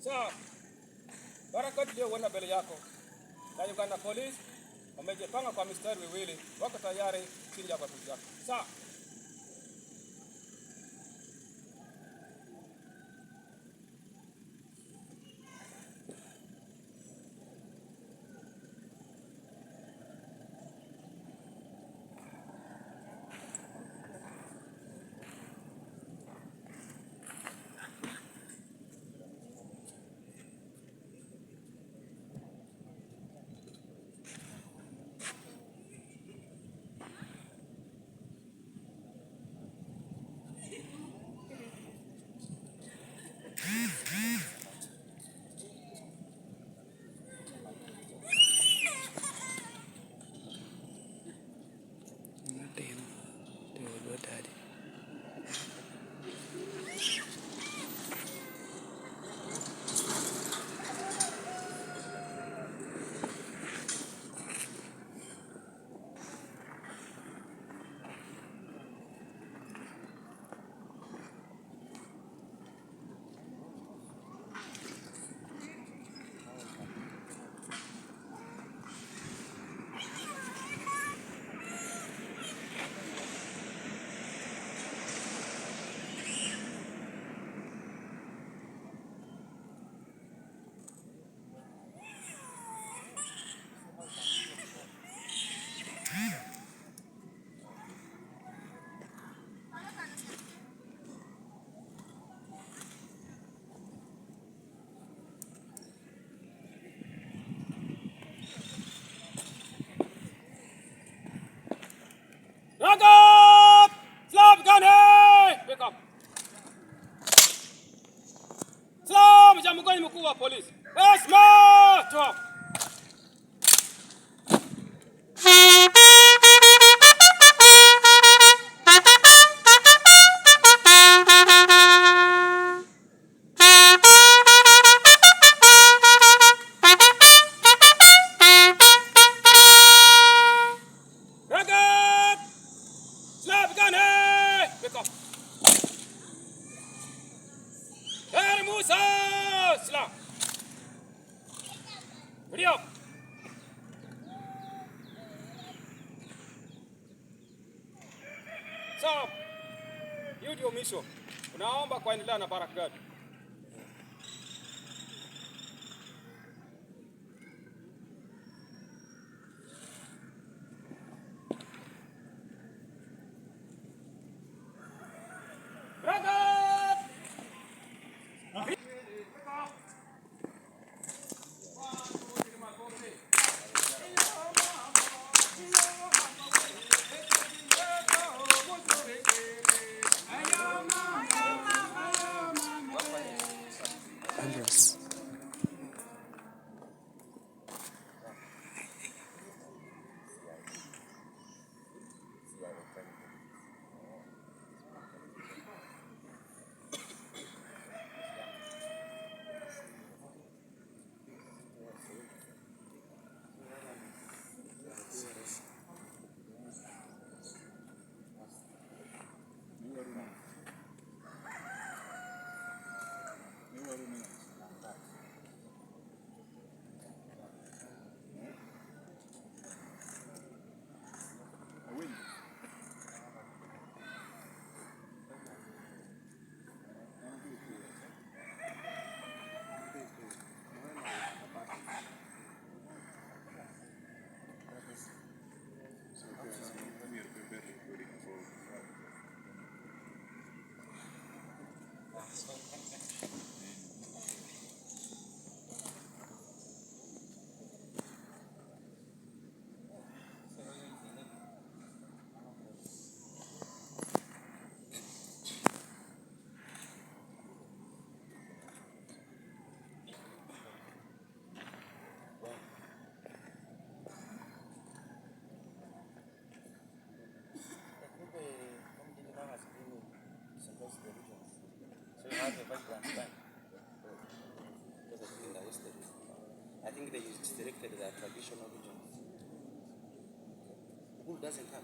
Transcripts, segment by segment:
Sawa. Barakati leo wana mbele yako. Na Uganda Police wamejipanga kwa mistari miwili, wako tayari chini ya bunduki yako. Sawa. Lango! Slap gun hey! Pick up. Slap jamugani mkuu wa polisi. Esma! Talk. Video. Sawa. Hiyo ndio mwisho. Unaomba kuendelea na barakati. I think they selected the traditional regions. Who doesn't have?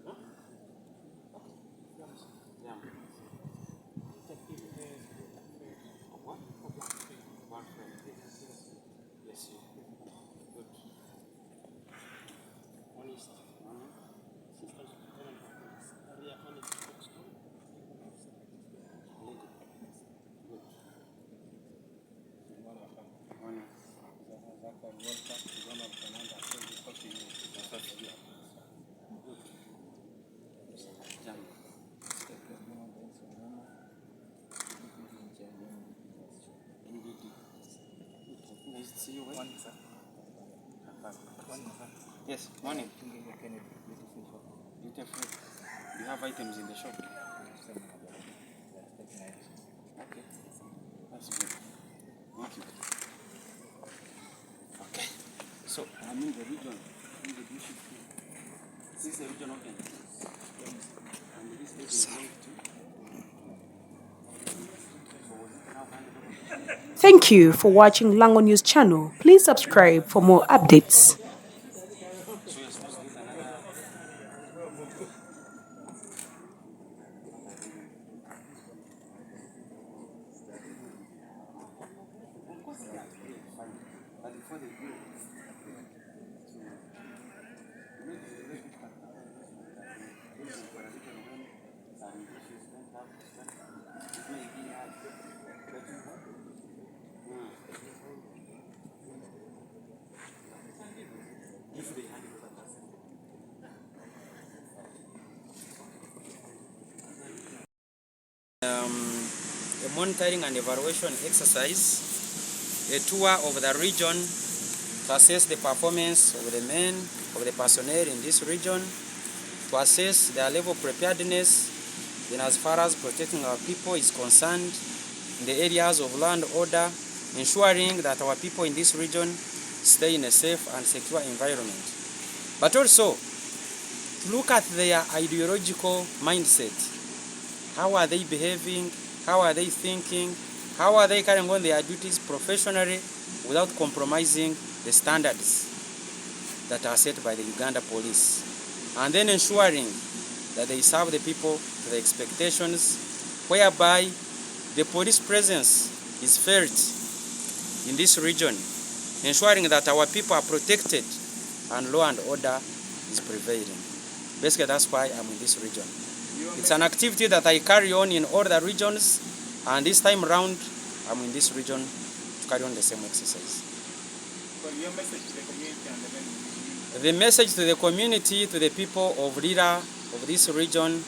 Huh? Yeah. Yes, morning. Beautiful. You have items in the shop? Okay. That's good. Thank you. Okay. So, I'm in the region. This is the region open. And this is Thank you for watching Lango News channel. Please subscribe for more updates. a monitoring and evaluation exercise, a tour of the region to assess the performance of the men, of the personnel in this region, to assess their level of preparedness in as far as protecting our people is concerned in the areas of law and order, ensuring that our people in this region stay in a safe and secure environment. But also, look at their ideological mindset. How are they behaving? How are they thinking? How are they carrying on their duties professionally without compromising the standards that are set by the Uganda police? And then ensuring that they serve the people to the expectations, whereby the police presence is felt in this region, ensuring that our people are protected and law and order is prevailing. Basically, that's why I'm in this region. It's an activity that I carry on in all the regions, and this time around, I'm in this region to carry on the same exercise. Well, your message to the community and the men? The message to the community, to the people of Lira, of this region,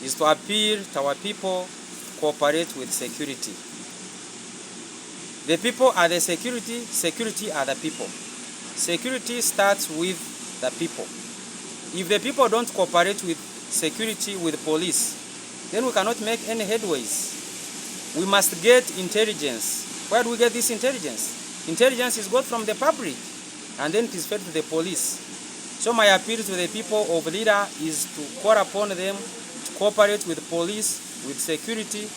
is to appeal to our people to cooperate with security. The people are the security, security are the people. Security starts with the people. If the people don't cooperate with security, with police, then we cannot make any headways. We must get intelligence. Where do we get this intelligence? Intelligence is got from the public, and then it is fed to the police. So my appeal to the people of Lira is to call upon them to cooperate with police, with security,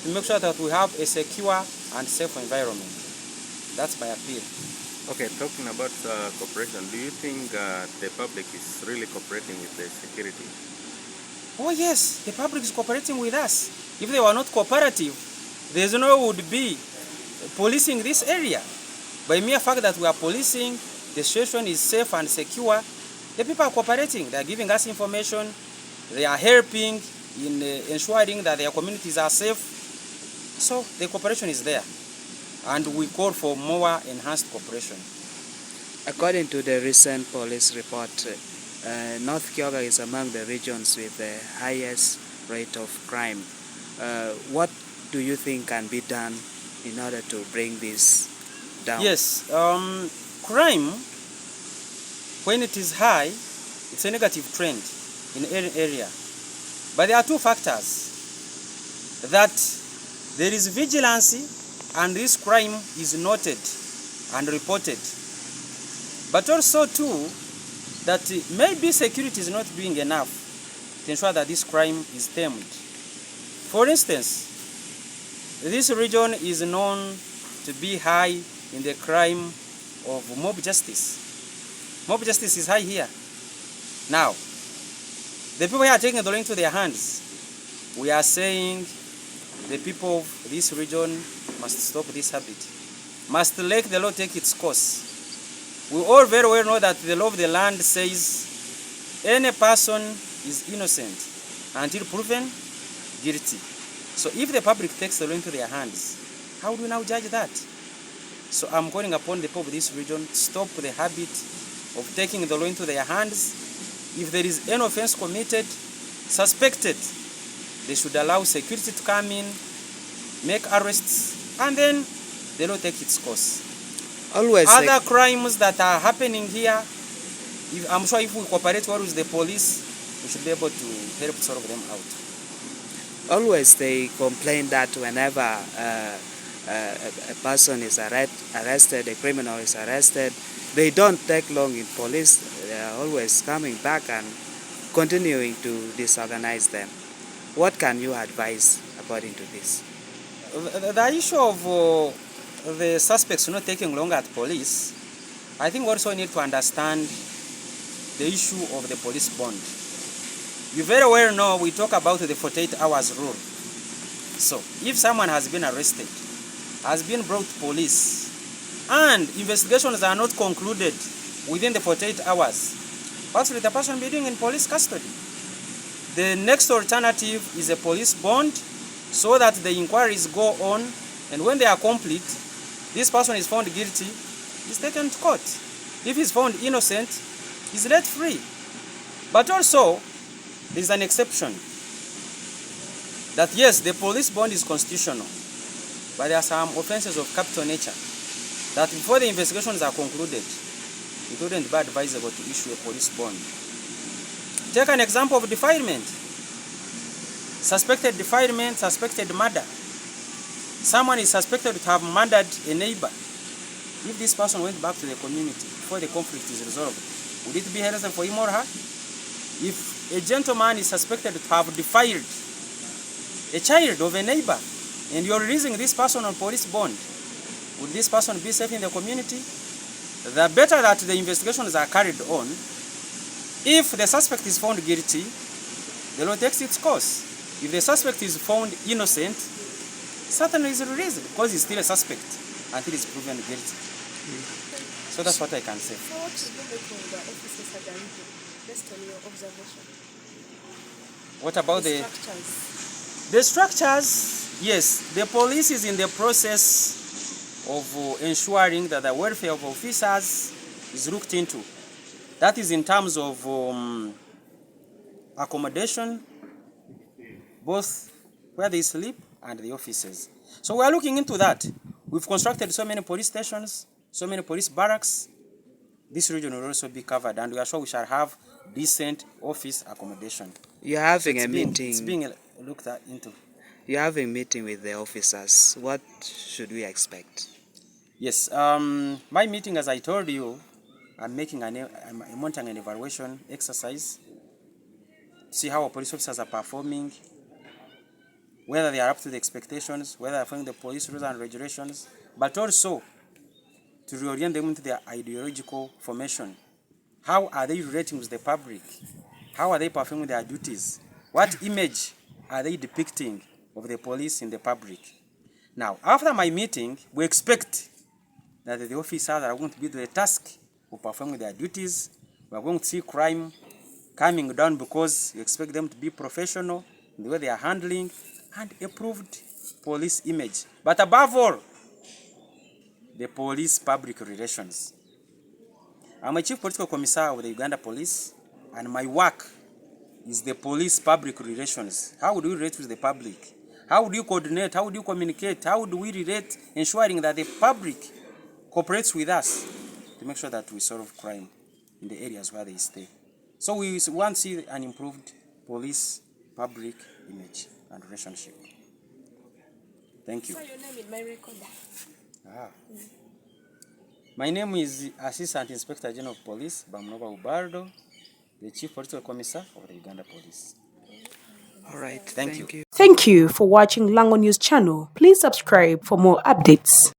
to make sure that we have a secure and safe environment. That's my appeal. Okay, talking about cooperation, do you think the public is really cooperating with the security? Oh yes, the public is cooperating with us. If they were not cooperative, there's no would be policing this area. By mere fact that we are policing, the situation is safe and secure, the people are cooperating. They are giving us information. They are helping in ensuring that their communities are safe. So the cooperation is there. And we call for more enhanced cooperation. According to the recent police report, North Kyoga is among the regions with the highest rate of crime. What do you think can be done in order to bring this down? Yes, crime, when it is high, it's a negative trend in any area. But there are two factors. That there is vigilance and this crime is noted and reported. But also too, that maybe security is not doing enough to ensure that this crime is tamed. For instance, this region is known to be high in the crime of mob justice. Mob justice is high here. Now, the people here are taking the law into their hands. We are saying the people of this region must stop this habit, must let the law take its course. We all very well know that the law of the land says any person is innocent until proven guilty. So if the public takes the law into their hands, how do we now judge that? So I'm calling upon the people of this region to stop the habit of taking the law into their hands. If there is any offense committed, suspected, they should allow security to come in, make arrests, and then the law take its course. Always Other crimes that are happening here, I'm sure if we cooperate well with the police, we should be able to help solve them out. always they complain that whenever a person is arrested, a criminal is arrested, they don't take long in police. They are always coming back and continuing to disorganize them. What can you advise according to this? The issue of the suspects not taking long at police, I think also need to understand the issue of the police bond. You very well know we talk about the 48 hours rule. So if someone has been arrested, has been brought to police, and investigations are not concluded within the 48 hours, what will the person be doing in police custody? The next alternative is a police bond, so that the inquiries go on, and when they are complete, this person is found guilty, is taken to court. If he's found innocent, he's let free. But also, there's an exception. That yes, the police bond is constitutional, but there are some offenses of capital nature that before the investigations are concluded, it wouldn't be advisable to issue a police bond. Take an example of defilement. Suspected defilement, suspected murder. Someone is suspected to have murdered a neighbor. If this person went back to the community before the conflict is resolved, would it be healthy for him or her? If a gentleman is suspected to have defiled a child of a neighbor, and you're releasing this person on police bond, would this person be safe in the community? The better that the investigations are carried on. If the suspect is found guilty, the law takes its course. If the suspect is found innocent, certainly is released because he's still a suspect until he's proven guilty. So that's what I can say. So what should we look for the officers at the region, based on your observation? What about The structures. the structures? Yes, the police is in the process of ensuring that the welfare of officers is looked into. That is in terms of accommodation, both where they sleep and the offices. So we are looking into that. We've constructed so many police stations, so many police barracks. This region will also be covered, and we are sure we shall have decent office accommodation. You're having It's a meeting. It's being looked into. You're having a meeting with the officers. What should we expect? Yes, my meeting, as I told you, I'm monitoring an evaluation exercise, see how our police officers are performing, whether they are up to the expectations, whether they are following the police rules and regulations, but also to reorient them into their ideological formation. How are they relating with the public? How are they performing their duties? What image are they depicting of the police in the public? Now, after my meeting, we expect that the officers are going to be the task of performing their duties. We are going to see crime coming down because we expect them to be professional in the way they are handling and improved police image. But above all, the police public relations. I'm a chief political commissar of the Uganda Police, and my work is the police public relations. How do we relate with the public? How do you coordinate? How do you communicate? How do we relate, ensuring that the public cooperates with us to make sure that we solve crime in the areas where they stay? So we want to see an improved police public image and relationship. Thank you. So your name in my recorder. My name is Assistant Inspector General of Police Bamunabo Ubaldo, the Chief Political Commissar of the Uganda Police. All right. Thank you. Thank you for watching Lango News channel. Please subscribe for more updates.